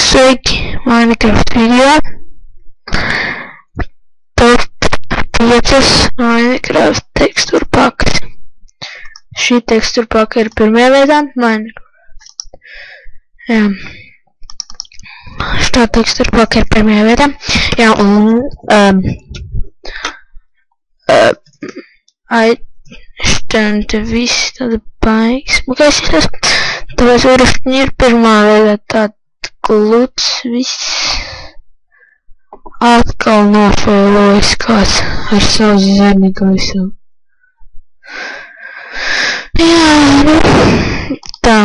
Sveiki, Minecraft video. Top 5 Minecraft tekstūra pakas. Šī tekstūra paka ir pirmajā vietā Minecraft. Jā. Šitā tekstūra paka ir pirmajā vietā. Jā, un aizstante viss tāda baigs. Kāds es esmu? Tāpēc urašķiņi ir pirmā vietā tāda gluds viss. Atkal nofēlojas kāds ar savu zemi gaisā. Jā, tā.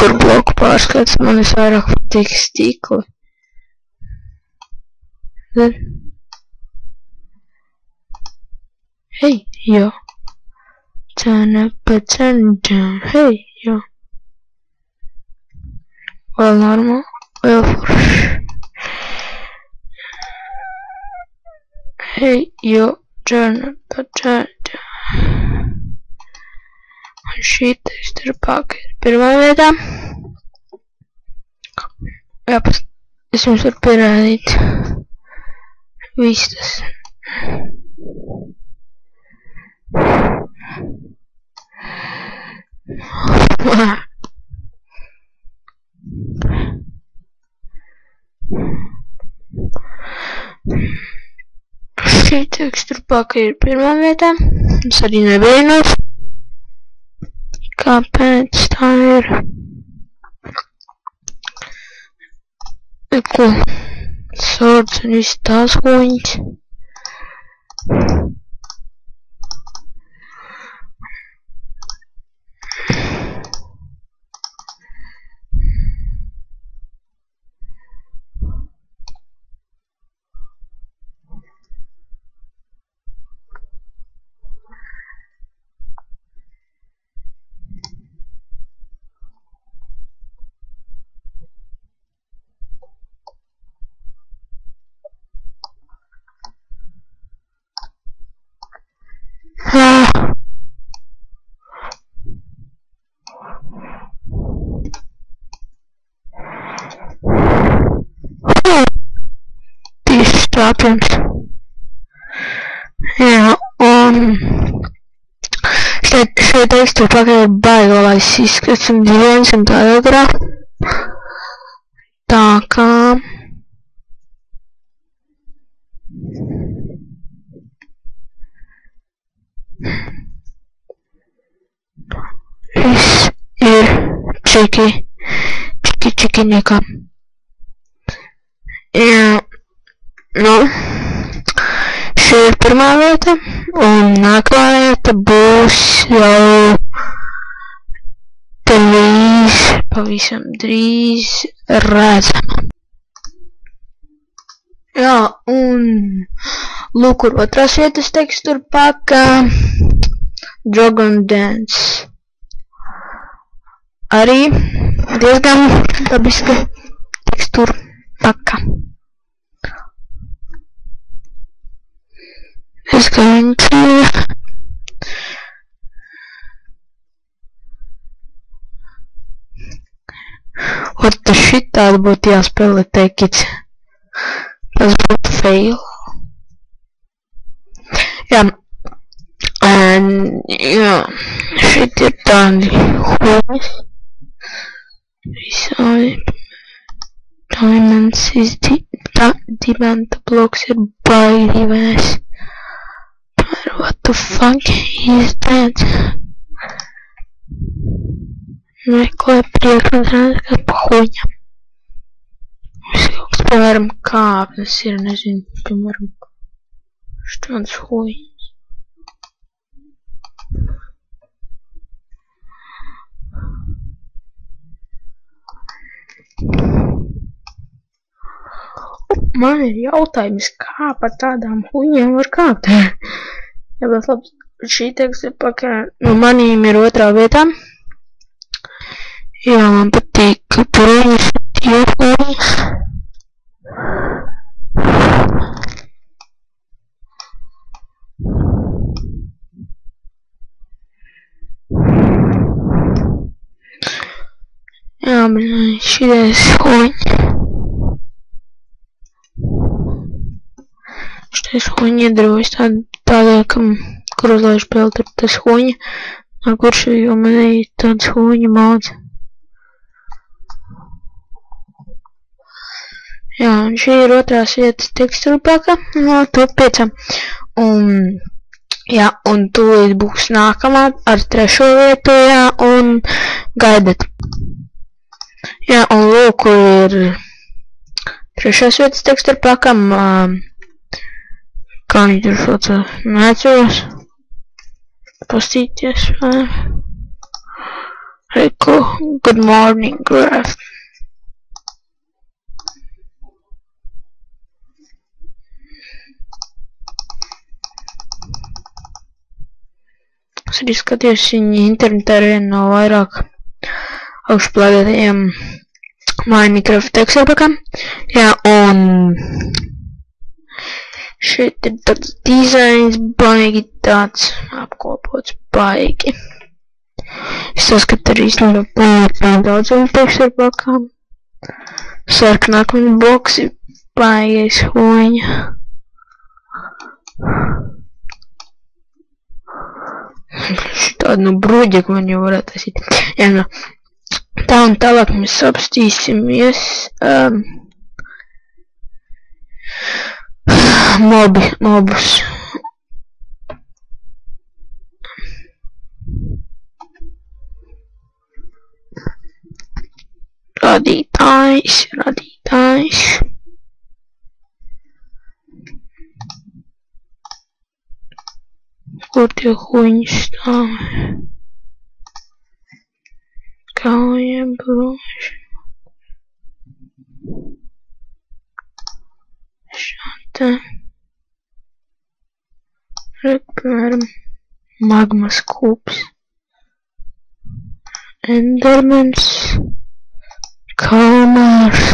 Kur bloku pārskats, man vairāk patīk stikli. Hei, jo. Cena pa cenģām. Hei, jo. Vēl normāli, vēl forši. Hei, jo. Cena pa cenģām. Un šī tekstūra paka ir pirmā vietā. Jā, es jums varu pierādīt. Viss tas. Šī tekstūra paka ir pirmā vietā. Es arī nebrīnos. Kāpēc tā ir? Ko? Swords un viss tās hoņas. Tieši tāpēc. Jā, un šeit tekstūra paka ir baigalais izskats un dīvains un tādā garā. Tā kā viss ir čiki nekā. Jā, nu, šī ir pirmā vieta, un nākamā vieta būs jau drīz, pavisam drīz redzama. Jā, un lūk, kur otrās vietas tekstūra paka, Dragon Dance. Arī diezgan dabiska tekstūra paka. Es kā viņš ir. Ot, šitādi būtu jāspēlē Take It. Tas būtu fail. Jā. Jā. Šit ir tādi hojas. Visādi. Diamonds is dimanta bloks ir baigi dīvainais. What the fuck is that? Meklē priekšmetā, kā pa huņam. Viss kaut kas, piemēram, kāpnes ir, nezinu, piemēram, štādas huņas. Man ir jautājums, kā par tādām huņām var kāpt? Jā, bet labi, šī tekstūra paka no manīm ir otrā vietā. Jā, man patīk, ka tur viņas ir huņas. Jā, bet šitais huņi. Šitais huņi iedarbojas tādā, ka, kur uzlaiž pēli, tur tas huņi, ar kurš jau man ir tāds huņi maudz. Jā, un šī ir otrās vietas tekstūra paka no top 5. Jā, un tūlīt būs nākamā ar 3. vietu, jā, un gaidat. Jā, un lūk, ir 3. vietas tekstūra pakam, kā viņi tur sauca, neatceros, pastīties, Riku, good morning, graph. Es arī skatījos viņi internetā ar vienu no vairāk augšplādētajiem Minecraft tekstūrpakam. Jā, un šeit ir tāds dizains baigi tāds apkopots baigi. Es saskatu arī īstenībā daudziem tekstūrpakām. Sarkanākumi boksi baigais huņa. Tādu no bruģeku man jau varētu taisīt. Jā, no. Tā un tālāk mēs apstīsimies mobus. Radītājs. Kur tie huņi stāv? Kauja bruši. Šāda. Piemēram, magmas kūps. Endermans. Kalmārs.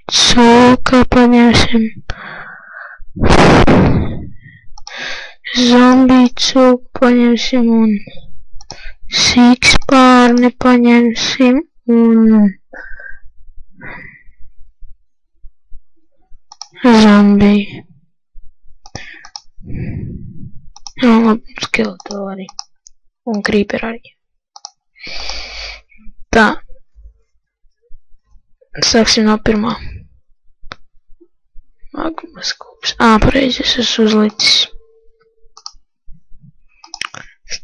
Cūka paņemsim. Zombiju cūku paņemsim un sīkspārni paņemsim un zombiju. Jā, labi, skeleto arī. Un creeper arī. Tā. Sāksim no pirmā. Magmas kūps. Pareizi, es esmu uzlicis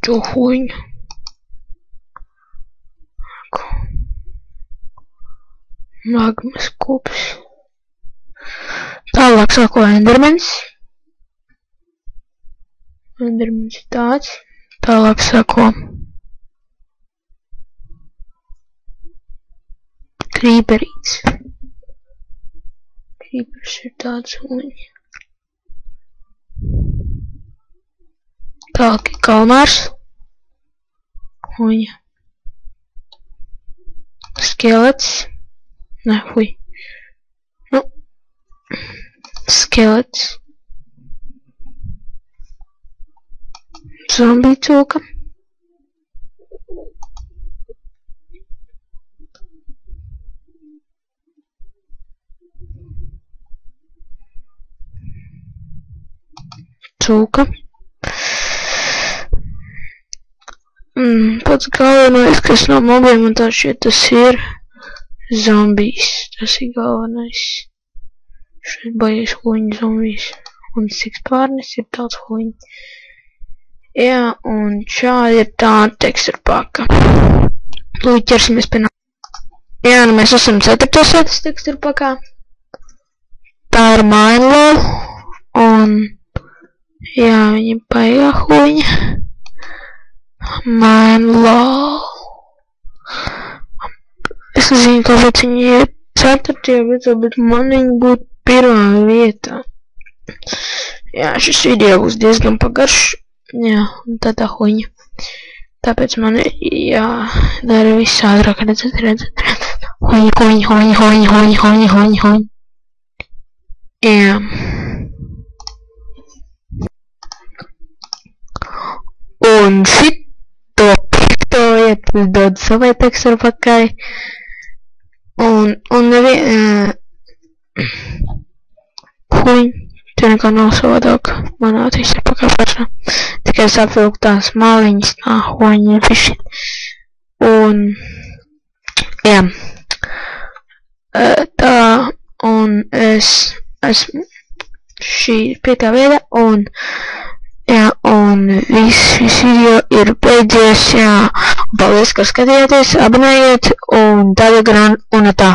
šo huņu. Magmas kūps. Tālāk sāko Endermans. Endermans ir tāds. Tālāk sāko Creeperīts. Creepers ir tāds huņi. Tālāk ir Kalmārs. Huņa. Skelets. Ne, hui. Nu. Skelets. Zombiju cūka. Cūka. Pats galvenais, kas no mobiem un tā šeit tas ir zombijs. Tas ir galvenais. Šeit baies huņi zombijs. Un sikspārnis ir tāds huņi. Jā, un šādi ir tā tekstūra paka. Lūdzu, ķersimies pie Jā, nu mēs esam 4. vietas tekstūra pakā. Tā ir Minelol. Un jā, viņa baigā huņa. Minelol. Es nezinu, kāpēc viņi ir 4. vietā, bet man viņi būtu 1. vietā. Jā, šis video būs diezgan pagaršs. Jā, un tādā huņa. Tāpēc man ir jādara viss ātrāk, redzat. Huņi. Jā. Un šito 5. vietu es dodu savai tekstūra pakai. Un huņ, tur nekā nav savādāk. Manā viss ir pakāpēšanā. Tikai sapilk tās maliņas, tā huņi pišķi. Un, jā. Tā, un es esmu šī 5. vieta, un, jā, un šis video ir beidzies, jā. Paldies, ka skatījāties, abonējiet, un tagad un tā.